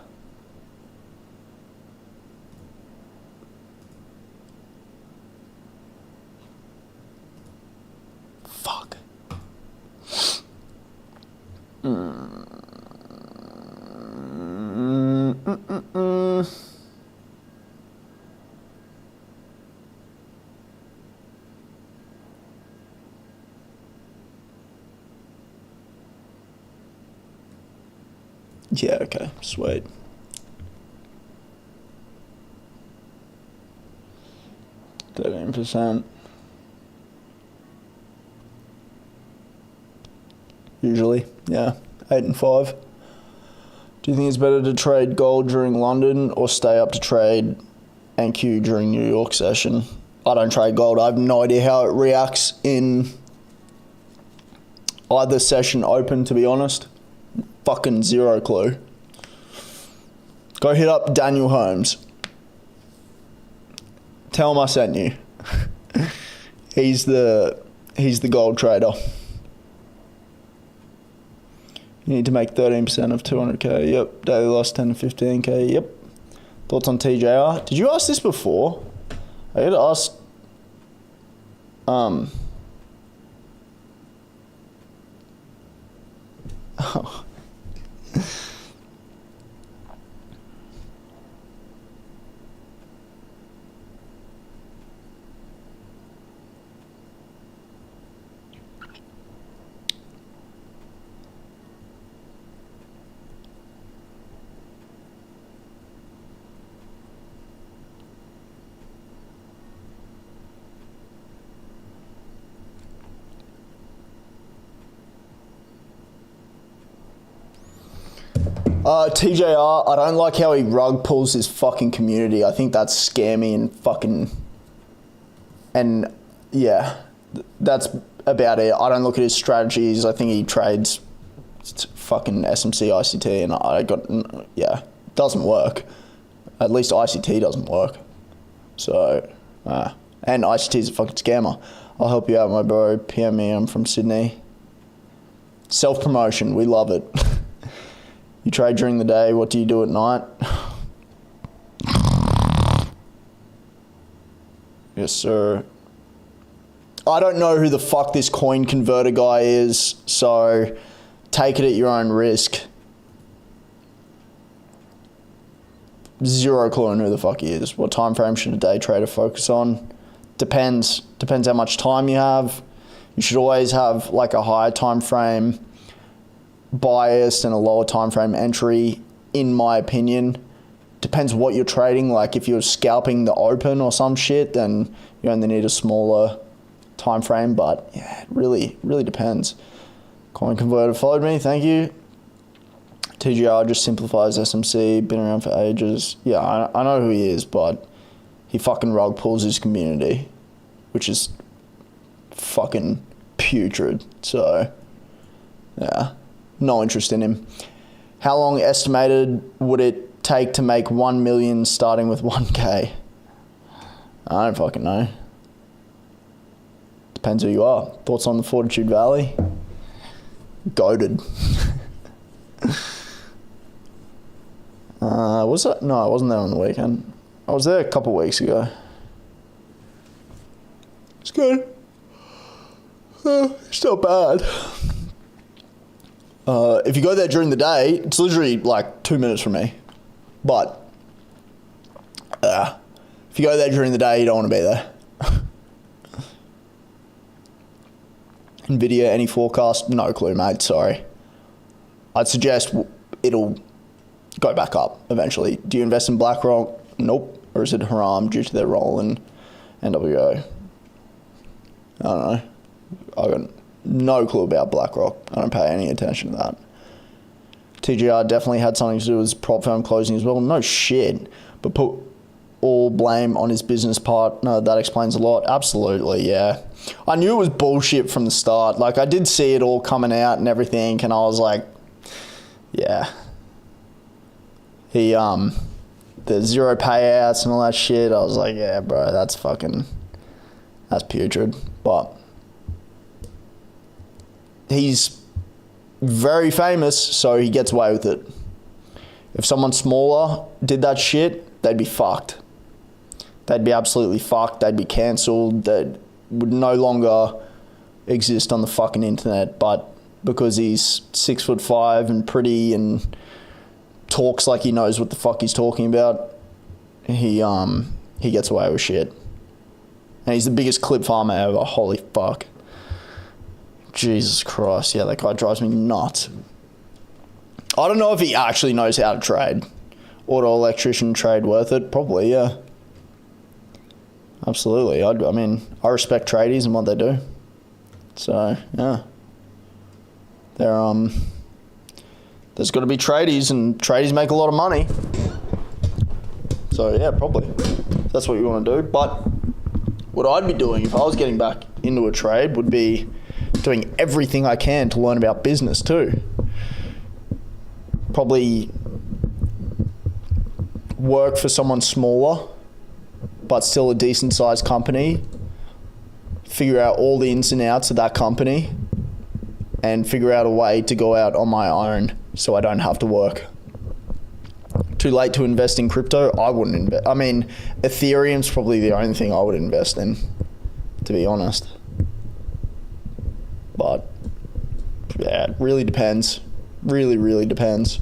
Speaker 1: Fuck. Yeah, okay, sweet. %. Usually, yeah. 8 and 5. Do you think it's better to trade gold during London or stay up to trade NQ during New York session? I don't trade gold. I have no idea how it reacts in either session open, to be honest. Fucking zero clue. Go hit up Daniel Holmes. Tell him I sent you. He's the gold trader. You need to make 13% of 200k. Yep. Daily loss 10 to 15k. Yep. Thoughts on TJR? Did you ask this before? I had to ask. Oh. TJR, I don't like how he rug pulls his fucking community. I think that's scammy and fucking... And, yeah, that's about it. I don't look at his strategies. I think he trades fucking SMC, ICT, and yeah, it doesn't work. At least ICT doesn't work. So, and ICT's a fucking scammer. I'll help you out, my bro. PM me, I'm from Sydney. Self-promotion, we love it. You trade during the day, what do you do at night? Yes, sir. I don't know who the fuck this coin converter guy is, so take it at your own risk. Zero clue on who the fuck he is. What time frame should a day trader focus on? Depends. Depends how much time you have. You should always have like a higher time frame bias and a lower time frame entry, in my opinion. Depends what you're trading. Like if you're scalping the open or some shit, then you only need a smaller time frame. But yeah, it really depends. Coin converter followed me, thank you. TGR just simplifies SMC, been around for ages. Yeah, I know who he is, but he fucking rug pulls his community, which is fucking putrid. So yeah, no interest in him. How long estimated would it take to make 1 million starting with 1k? I don't fucking know. Depends who you are. Thoughts on the Fortitude Valley? Goated. Was that? No, I wasn't there on the weekend. I was there a couple of weeks ago. It's good. It's not bad. If you go there during the day, it's literally like 2 minutes from me. But if you go there during the day, you don't want to be there. Nvidia, any forecast? No clue, mate. Sorry. I'd suggest it'll go back up eventually. Do you invest in BlackRock? Nope. Or is it haram due to their role in NWO? I don't know. I got no clue about BlackRock. I don't pay any attention to that. TGR definitely had something to do with his prop firm closing as well. No shit. But put all blame on his business partner. That explains a lot. Absolutely, yeah. I knew it was bullshit from the start. Like, I did see it all coming out and everything, and I was like, yeah. The zero payouts and all that shit, I was like, yeah, bro, that's putrid. But he's very famous, so he gets away with it. If someone smaller did that shit, they'd be fucked. They'd be absolutely fucked. They'd be cancelled. They would no longer exist on the fucking internet. But because he's 6'5" and pretty and talks like he knows what the fuck he's talking about, he gets away with shit. And he's the biggest clip farmer ever. Holy fuck. Jesus Christ. Yeah, that guy drives me nuts. I don't know if he actually knows how to trade. Auto electrician trade worth it? Probably, yeah. Absolutely. I mean, I respect tradies and what they do. So, yeah. There's got to be tradies, and tradies make a lot of money. So, yeah, probably. That's what you want to do. But what I'd be doing if I was getting back into a trade would be doing everything I can to learn about business too. Probably work for someone smaller, but still a decent sized company. Figure out all the ins and outs of that company and figure out a way to go out on my own so I don't have to work. Too late to invest in crypto? I wouldn't invest. I mean, Ethereum's probably the only thing I would invest in, to be honest. But yeah, it really depends. Really, really depends.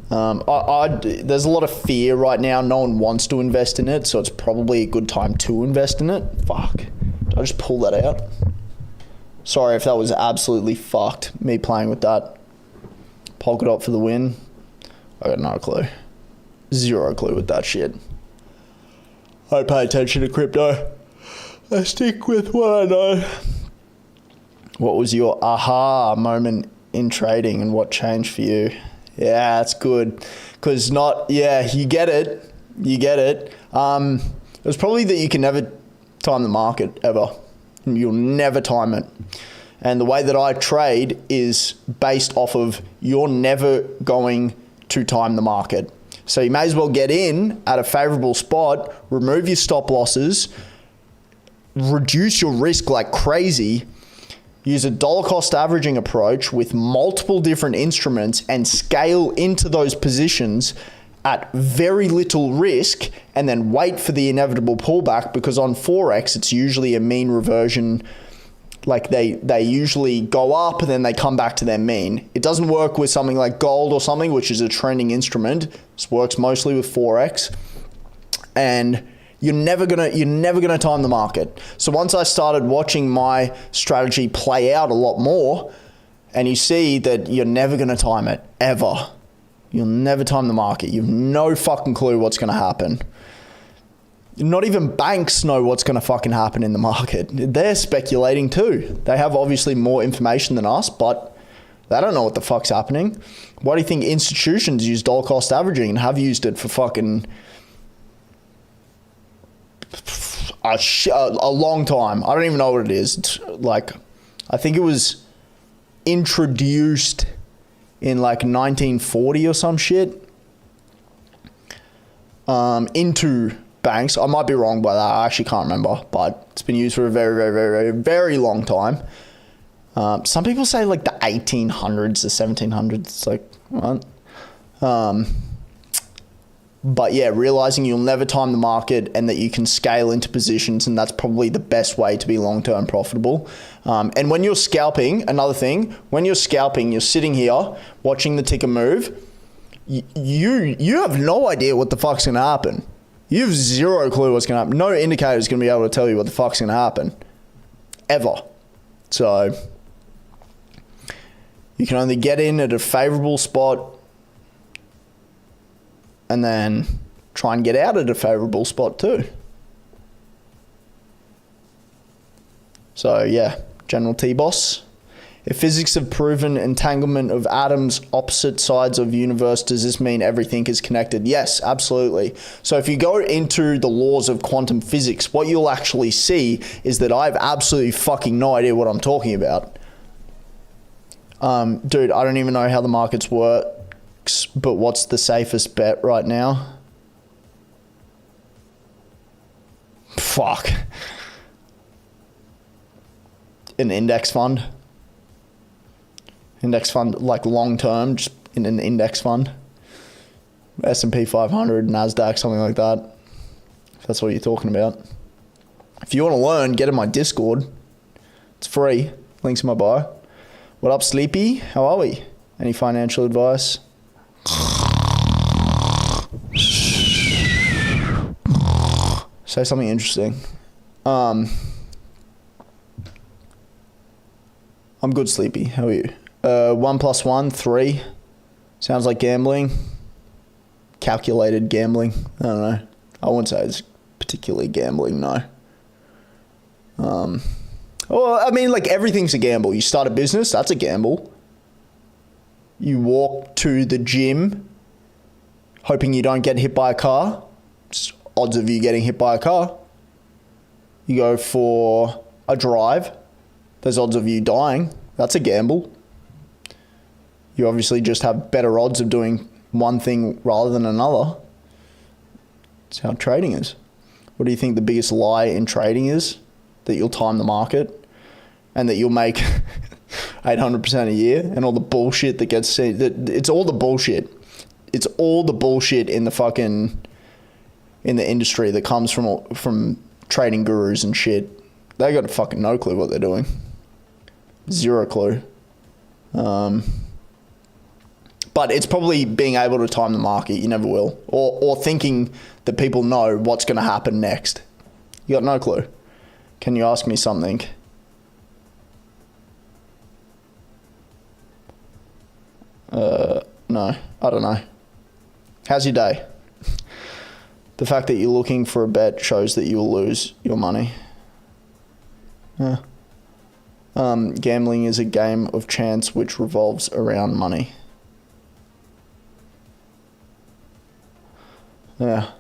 Speaker 1: There's a lot of fear right now. No one wants to invest in it, so it's probably a good time to invest in it. Fuck. Did I just pull that out? Sorry if that was absolutely fucked, me playing with that. Polkadot for the win. I got no clue. Zero clue with that shit. I pay attention to crypto. I stick with what I know. What was your aha moment in trading and what changed for you? Yeah, that's good. Because you get it. You get it. It was probably that you can never time the market, ever. You'll never time it. And the way that I trade is based off of you're never going to time the market. So you may as well get in at a favorable spot, remove your stop losses, reduce your risk like crazy, use a dollar cost averaging approach with multiple different instruments and scale into those positions at very little risk, and then wait for the inevitable pullback, because on Forex, it's usually a mean reversion. Like they usually go up and then they come back to their mean. It doesn't work with something like gold or something, which is a trending instrument. This works mostly with Forex. And you're never gonna time the market. So once I started watching my strategy play out a lot more, and you see that you're never gonna time it, ever. You'll never time the market. You've no fucking clue what's gonna happen. Not even banks know what's gonna fucking happen in the market. They're speculating too. They have obviously more information than us, but they don't know what the fuck's happening. Why do you think institutions use dollar cost averaging and have used it for fucking a long time? I don't even know what it is. It's like, I think it was introduced in like 1940 or some shit into banks. I might be wrong by that. I actually can't remember, but it's been used for a very, very, very, very, very long time. Some people say like the 1800s, the 1700s. It's like, what? But yeah, realizing you'll never time the market and that you can scale into positions, and that's probably the best way to be long-term profitable. And when you're scalping, another thing, when you're scalping, you're sitting here watching the ticker move. You have no idea what the fuck's going to happen. You have zero clue what's going to happen. No indicator is going to be able to tell you what the fuck's going to happen. Ever. So, You can only get in at a favorable spot and then try and get out at a favorable spot too. So yeah, General T-Boss. If physics have proven entanglement of atoms opposite sides of universe, does this mean everything is connected? Yes, absolutely. So if you go into the laws of quantum physics, what you'll actually see is that I have absolutely fucking no idea what I'm talking about. Dude, I don't even know how the markets works, but what's the safest bet right now? Fuck. An index fund. Index fund, like long term, just in an index fund. S&P 500, NASDAQ, something like that. If that's what you're talking about. If you want to learn, get in my Discord. It's free. Links in my bio. What up, Sleepy? How are we? Any financial advice? Say something interesting. I'm good, Sleepy. How are you? 1 + 1, 3. Sounds like gambling. Calculated gambling. I don't know. I wouldn't say it's particularly gambling, no. Well, I mean, like, everything's a gamble. You start a business, that's a gamble. You walk to the gym hoping you don't get hit by a car. Just odds of you getting hit by a car. You go for a drive. There's odds of you dying. That's a gamble. You obviously just have better odds of doing one thing rather than another. That's how trading is. What do you think the biggest lie in trading is? That you'll time the market and that you'll make 800% a year, and all the bullshit that gets said. It's all the bullshit. It's all the bullshit in the industry that comes from trading gurus and shit. They got fucking no clue what they're doing. Zero clue. But it's probably being able to time the market. You never will. Or thinking that people know what's going to happen next. You got no clue. Can you ask me something? No, I don't know. How's your day? The fact that you're looking for a bet shows that you will lose your money. Yeah. Gambling is a game of chance which revolves around money. Yeah.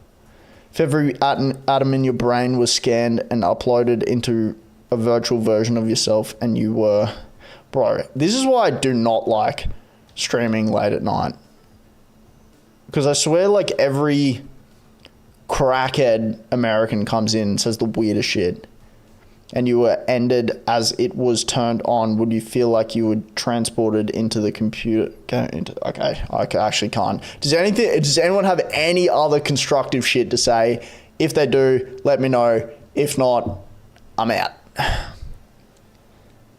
Speaker 1: If every atom in your brain was scanned and uploaded into a virtual version of yourself and you were... Bro, this is why I do not like streaming late at night. Because I swear, like, every crackhead American comes in and says the weirdest shit. And you were ended as it was turned on, would you feel like you were transported into the computer? Okay, I actually can't. Does anyone have any other constructive shit to say? If they do, let me know. If not, I'm out.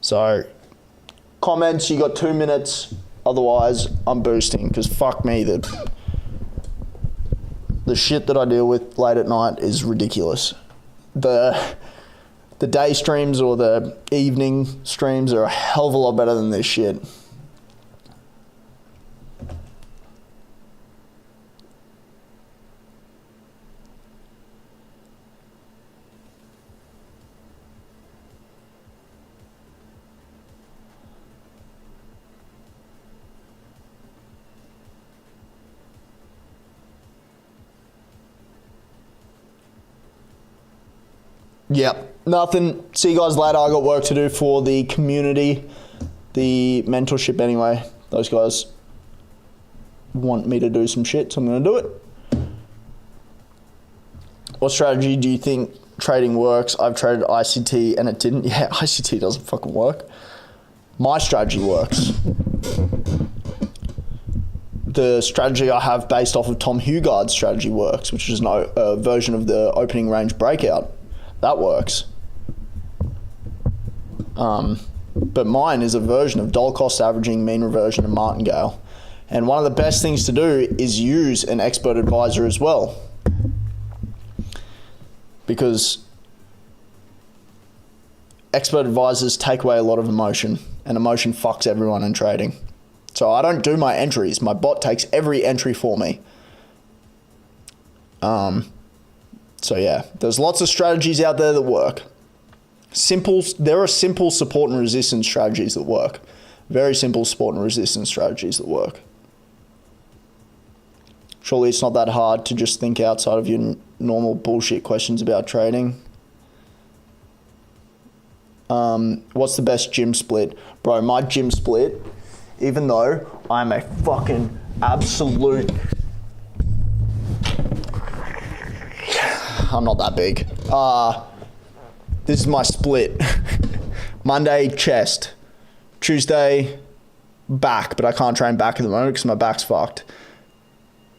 Speaker 1: So, comments, you got 2 minutes. Otherwise, I'm boosting, because fuck me, the shit that I deal with late at night is ridiculous. The day streams or the evening streams are a hell of a lot better than this shit. Yep, nothing. See you guys later. I got work to do for the community, the mentorship anyway. Those guys want me to do some shit, so I'm going to do it. What strategy do you think trading works? I've traded ICT and it didn't. Yeah, ICT doesn't fucking work. My strategy works. The strategy I have based off of Tom Hugard's strategy works, which is a version of the opening range breakout. That works. But mine is a version of dollar cost averaging, mean reversion, and martingale. And one of the best things to do is use an expert advisor as well. Because expert advisors take away a lot of emotion, and emotion fucks everyone in trading. So I don't do my entries. My bot takes every entry for me. So yeah, there's lots of strategies out there that work. There are simple support and resistance strategies that work. Very simple support and resistance strategies that work. Surely it's not that hard to just think outside of your normal bullshit questions about trading. What's the best gym split? Bro, my gym split, even though I'm a fucking absolute... I'm not that big. This is my split. Monday, chest. Tuesday, back, but I can't train back at the moment because my back's fucked.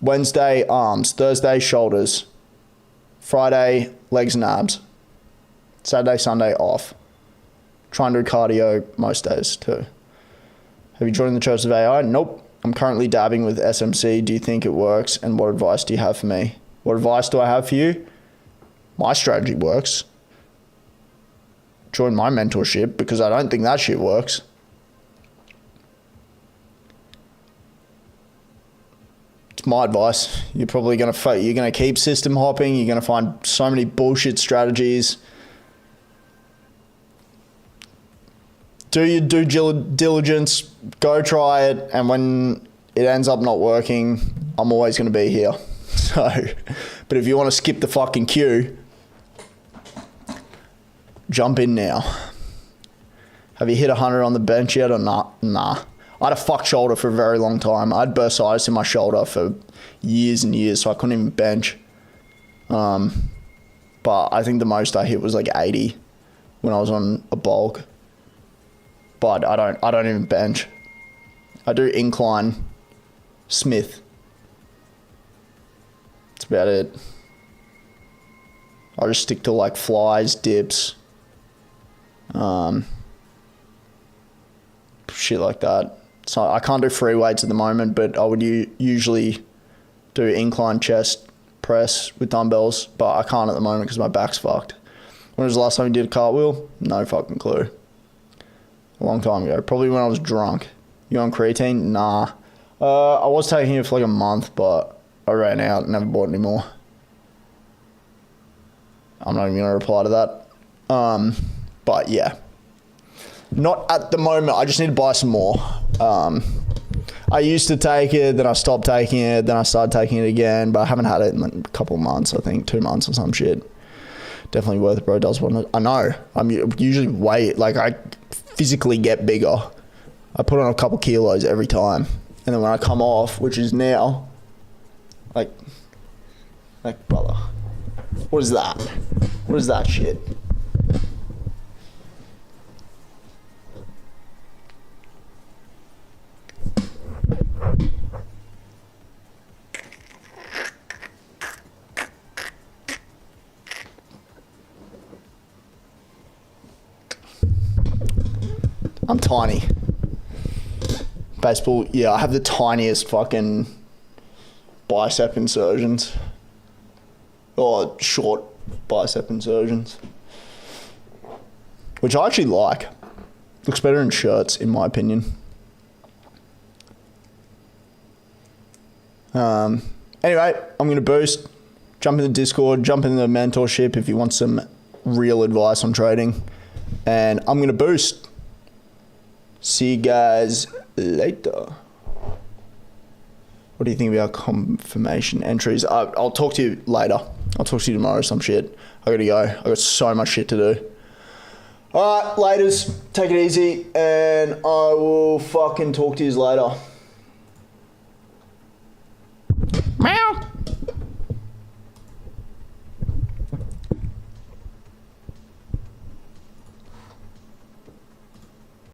Speaker 1: Wednesday, arms. Thursday, shoulders. Friday, legs and abs. Saturday, Sunday, off. Try and do cardio most days too. Have you joined the Church of AI? Nope. I'm currently dabbing with SMC. Do you think it works? And what advice do you have for me? What advice do I have for you? My strategy works. Join my mentorship because I don't think that shit works. It's my advice. You're probably going to keep system hopping. You're going to find so many bullshit strategies. Do your due diligence, go try it, and when it ends up not working, I'm always going to be here. So, but if you want to skip the fucking queue, jump in now. Have you hit 100 on the bench yet or not? Nah. I had a fucked shoulder for a very long time. I had bursitis in my shoulder for years and years, so I couldn't even bench. But I think the most I hit was like 80 when I was on a bulk. But I don't even bench. I do incline Smith. That's about it. I just stick to like flies, dips, shit like that. So I can't do free weights at the moment, but I would usually do incline chest press with dumbbells, but I can't at the moment because my back's fucked. When was the last time you did a cartwheel? No fucking clue. A long time ago. Probably when I was drunk. You on creatine? Nah. I was taking it for like a month, but I ran out and never bought any more. I'm not even going to reply to that. But yeah. Not at the moment. I just need to buy some more. I used to take it, then I stopped taking it, then I started taking it again, but I haven't had it in like a couple of months, I think 2 months or some shit. Definitely worth it, bro. Does want it. I know. I'm usually I physically get bigger. I put on a couple kilos every time. And then when I come off, which is now, like brother, what is that? What is that shit? I'm tiny. Baseball, yeah, I have the tiniest fucking bicep insertions. Or short bicep insertions. Which I actually like. Looks better in shirts, in my opinion. Anyway, I'm going to boost. Jump in the Discord, jump in the mentorship if you want some real advice on trading. And I'm going to boost. See you guys later. What do you think about confirmation entries? I'll talk to you later. I'll talk to you tomorrow or some shit. I gotta go. I got so much shit to do. Alright, laters. Take it easy and I will fucking talk to you later.